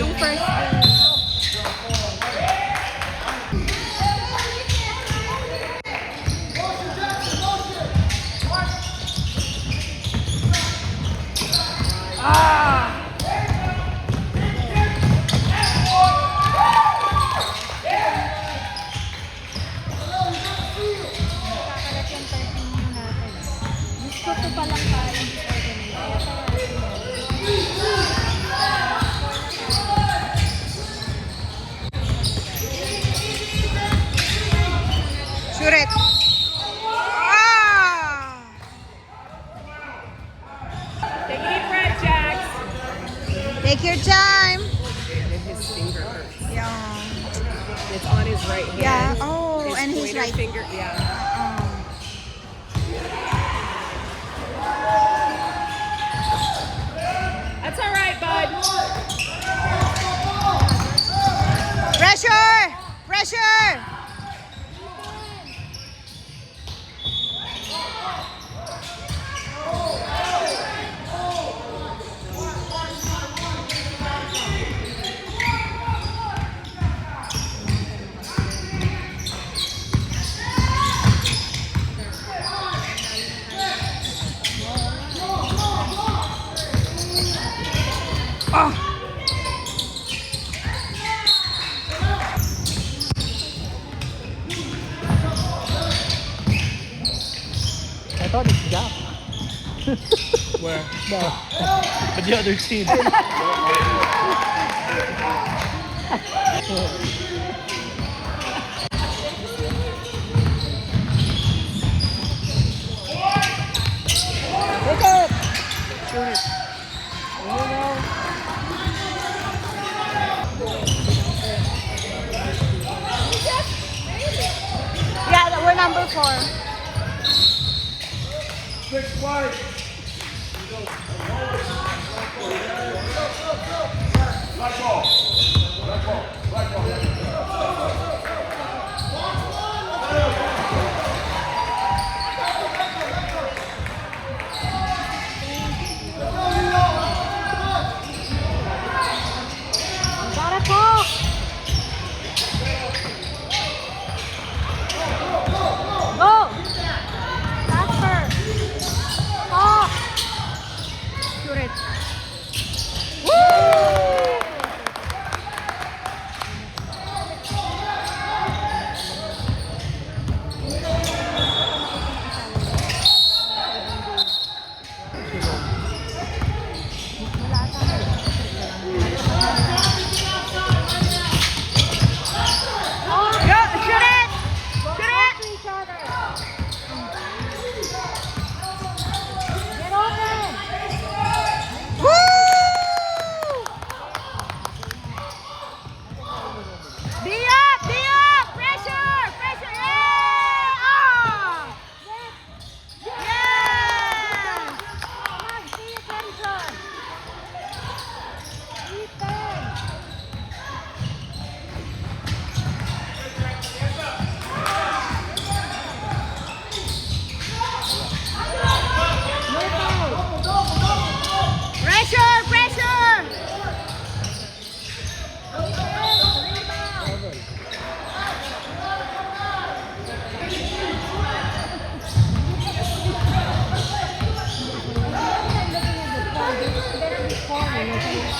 Yung first game. Kakalat yung 13 mo natin. Gusto ko pa lang tayo. Kaya Shoot it. Ah! take a deep breath, Jax. Take your time. And his finger hurts. Yeah. It's on his right hand. Yeah. Oh, his and his pointer right finger. Yeah. That's all right, bud. Pressure! Pressure! Oh! I thought it's Jack. Where? No. But the other team. Take it! Shoot it. Yeah, we're number 4. Six wide. Black ball. Black ball. Black ball. Gotta talk! Go! Faster! Talk! Shoot it! Woo!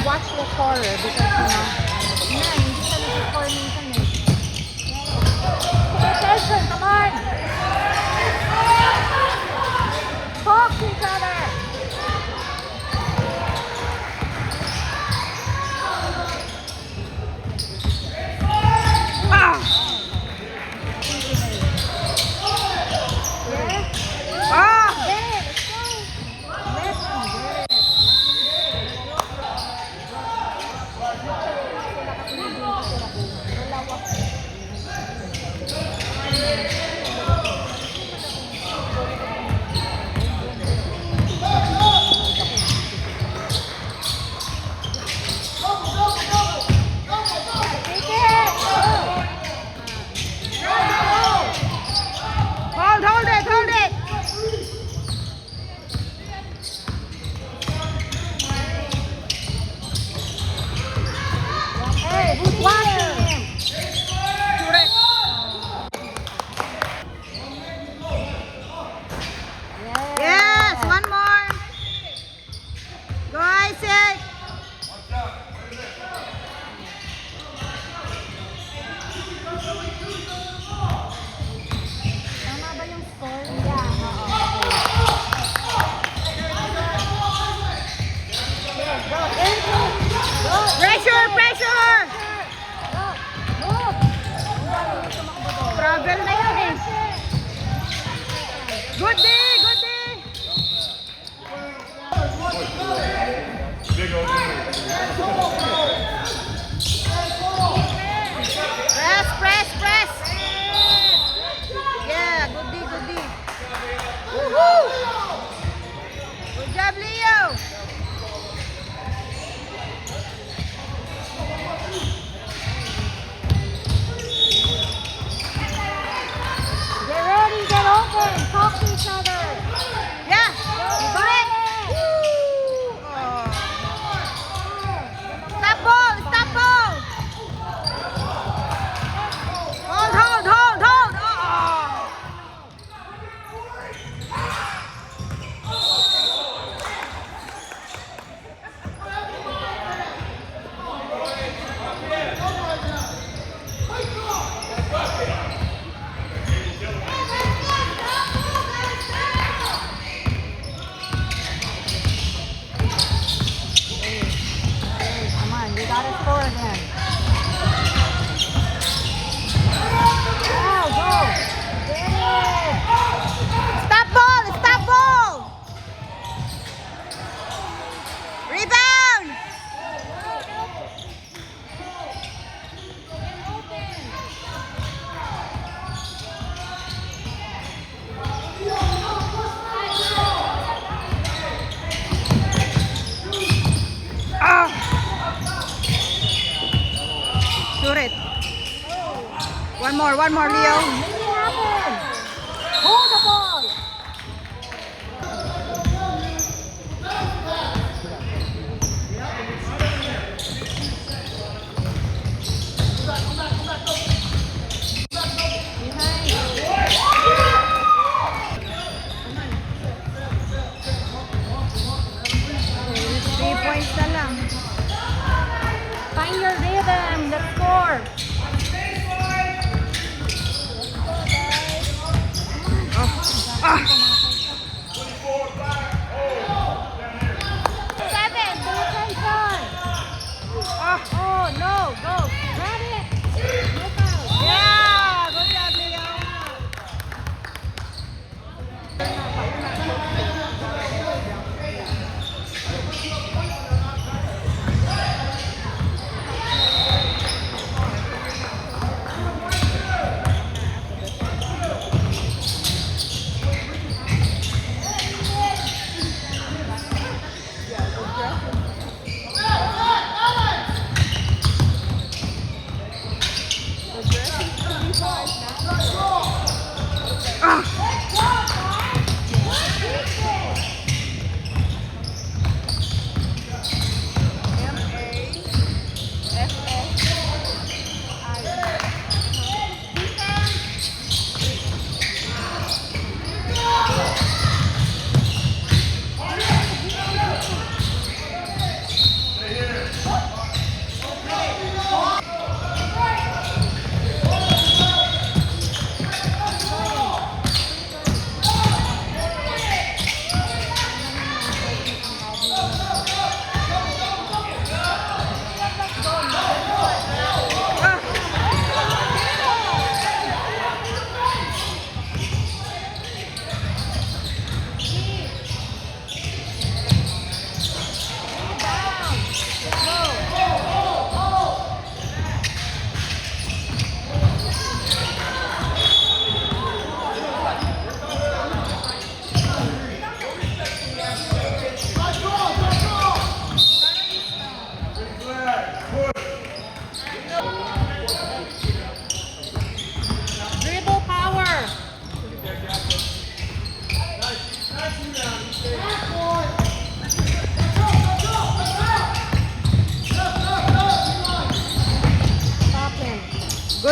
Watch the scorer because hindi ka nag-score minsan eh. Pay attention, come on! Talk to each other! Ah! Ah! Who's watching him? Correct. Yes, one more. Go Isaac. Tama ba yung score? Yeah, Pressure, pressure. Travel na yun eh. Good day, good day. Big old Press, press, press. Yeah, good day, good day. Woohoo! Good job, Leo. Get ready, get open, talk to each other. Yeah, do it. Woo! Oh. Stop ball, stop ball. Hold, hold, hold, hold. Oh. Come on, you gotta score again. Go, go. Get it. Stop ball, stop ball. Rebound. Ah. Shoot it. One more, Leo. Make it happen. Hold the ball. Three points na lang. Find your rhythm. Let's score. Seven, pay attention. Oh, no, go. Grab it. Look out. Yeah, good job, Leo.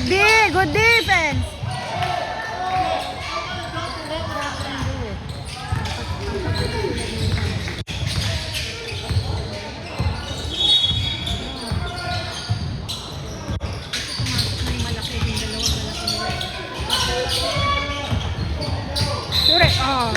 Good D! Good defense! Let Jackson do it. Malaki yung dalawang malaki nila. Sure. Oh.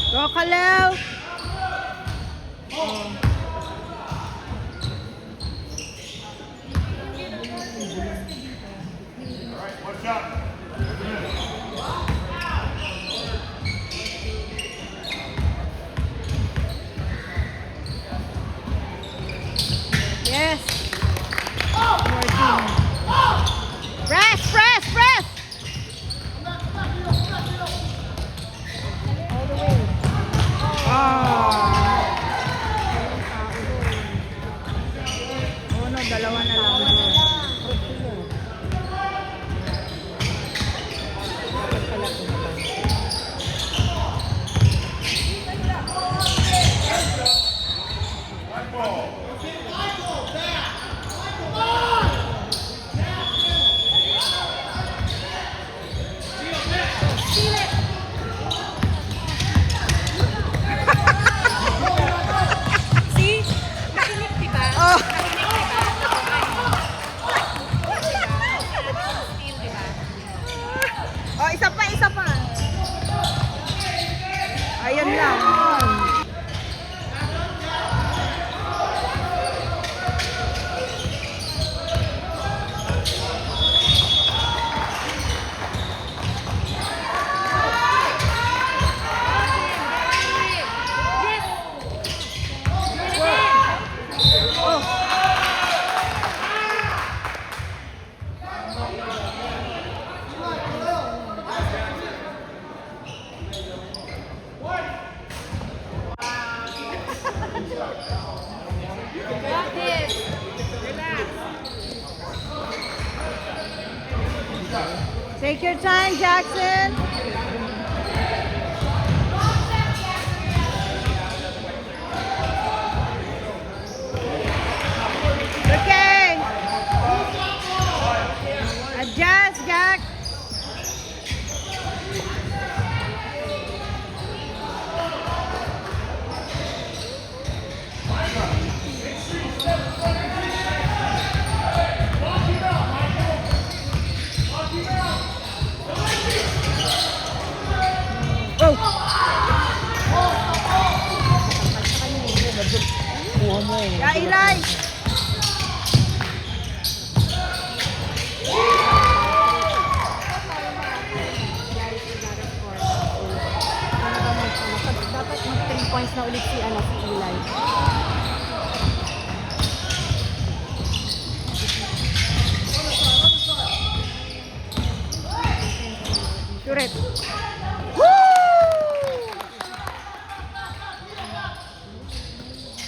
Go, Kalew! Watch out. Yes! Press! Press! Press! All the way. Oh no, dalawa na lang doon. Black ball. See? Narinig, diba? Oh! Steal, diba? Oh, isa pa, isa pa. Ayun lang. Got this. Relax. Take your time, Jackson. Okay. Adjust, Jack. Oh! Kuha mo eh. Ya, Eli! Dapat mag 10 points na ulit si Eli. Suret. Woo!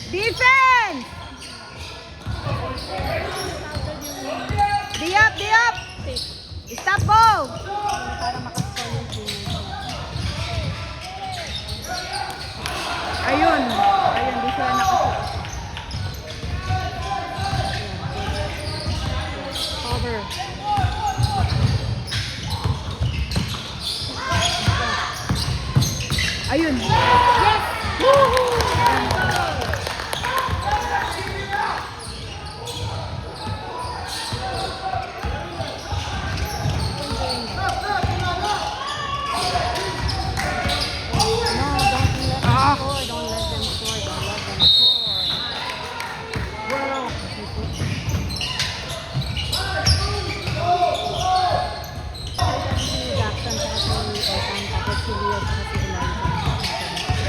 Defense! Di up, di up! Stop ball! Para makascore yung team. Ayun. Ayun, di sila nakasuot. Cover. Ayun. Yes! Jackson, saka si Leo, saka si Eli.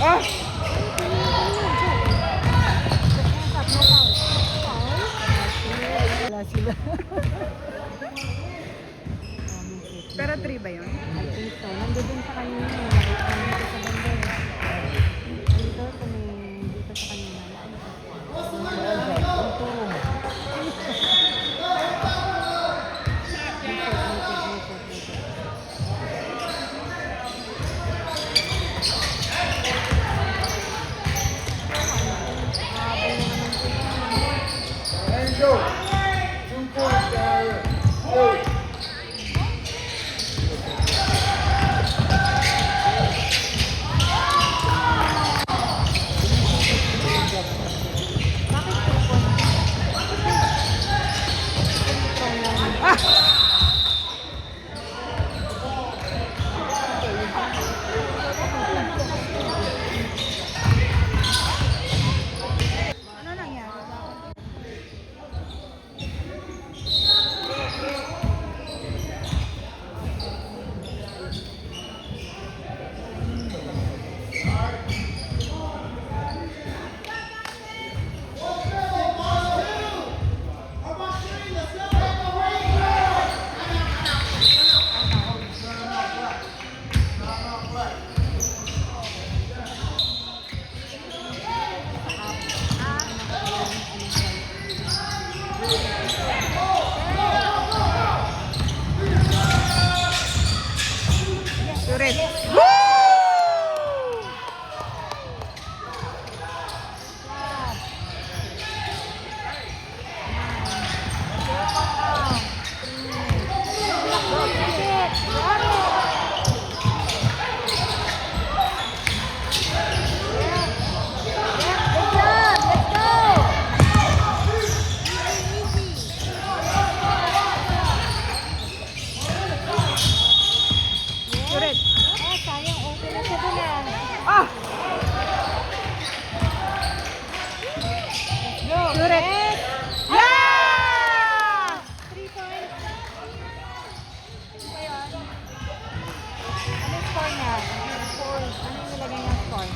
Ah! Wala sila. Pero 3 ba yun? I think so. Nandun sa kanina. Nandito sa banda. Dito sa dito sa kanina. Ano nangyari? Surit. Surit. Sayang, okay na siya doon ah. Ah! Go. Surit. Yeah! 3 points. Ayun. Ano yung score niya? Score. Ano yung nilagay niya score?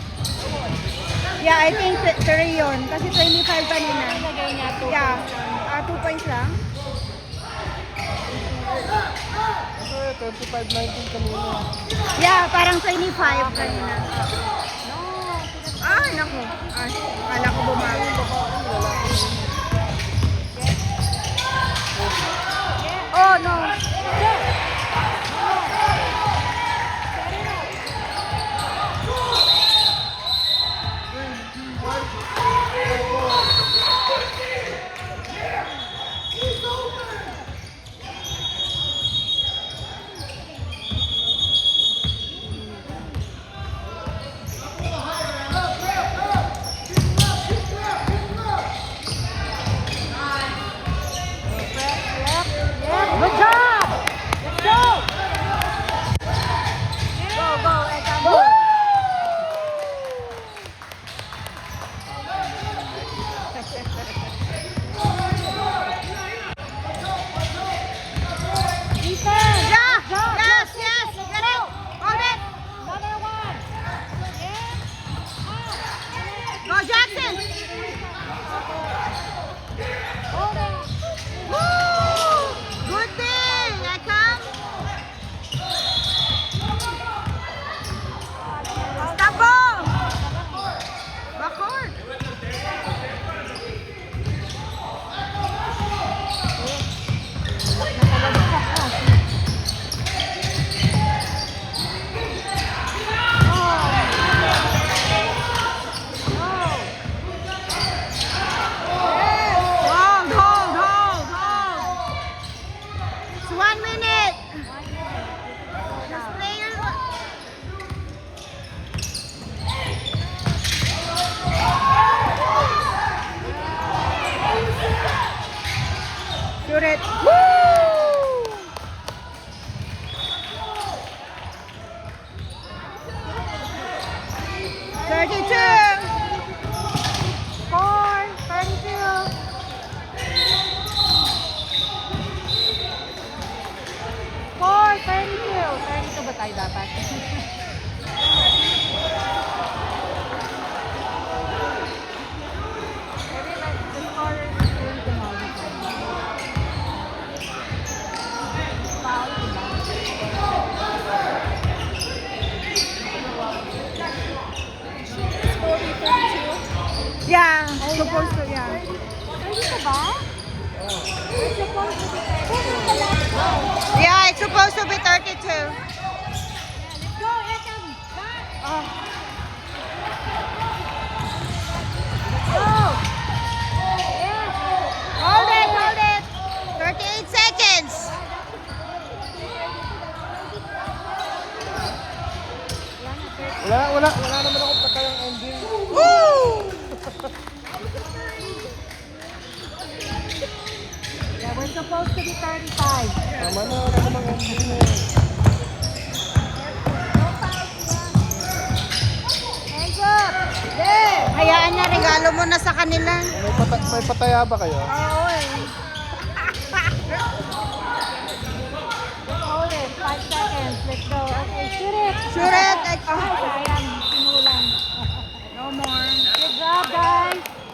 Yeah, I think 3 yun. Kasi 25 kanina. Ano yung nilagay niya? 2 Yeah. points. 2 points lang. Ito, 25-19 kanina. Yeah, parang 25 kanina. No. Ah, naku. Ah, kala ko bumawi. Oh, no. Good job! Let's go! Go, go, Eka, go! Ethan! Yeah! Good job. Yes, yes! Get it! Hold it! Another one. Yeah. Go, Jackson! Hold it. Woo! Good thing, Eka! Stop ball! Backward! Hold, hold, hold, hold! It's 1 minute! Just play your... Shoot it! Woo! 32! 4, 32. 4, 32. 32 ba tayo dapat? Yeah, supposed to, yeah. Pwede ka ba? It's supposed to be. Who's the last one? Yeah, it's supposed to be 32. Let's go, Etam. Back. Oh. Go. Yes. Hold it, hold it. 38 seconds. Wala naman ako patayang ending. Woo! Yeah, we're supposed to be 35. Tama na, wala namang ending eh. Hands up. There. Hayaan na, regalo mo na sa kanila. May pataya ba kayo? Oo eh. Hold it. 5 seconds. Let's go. Okay, shoot it. Shoot it,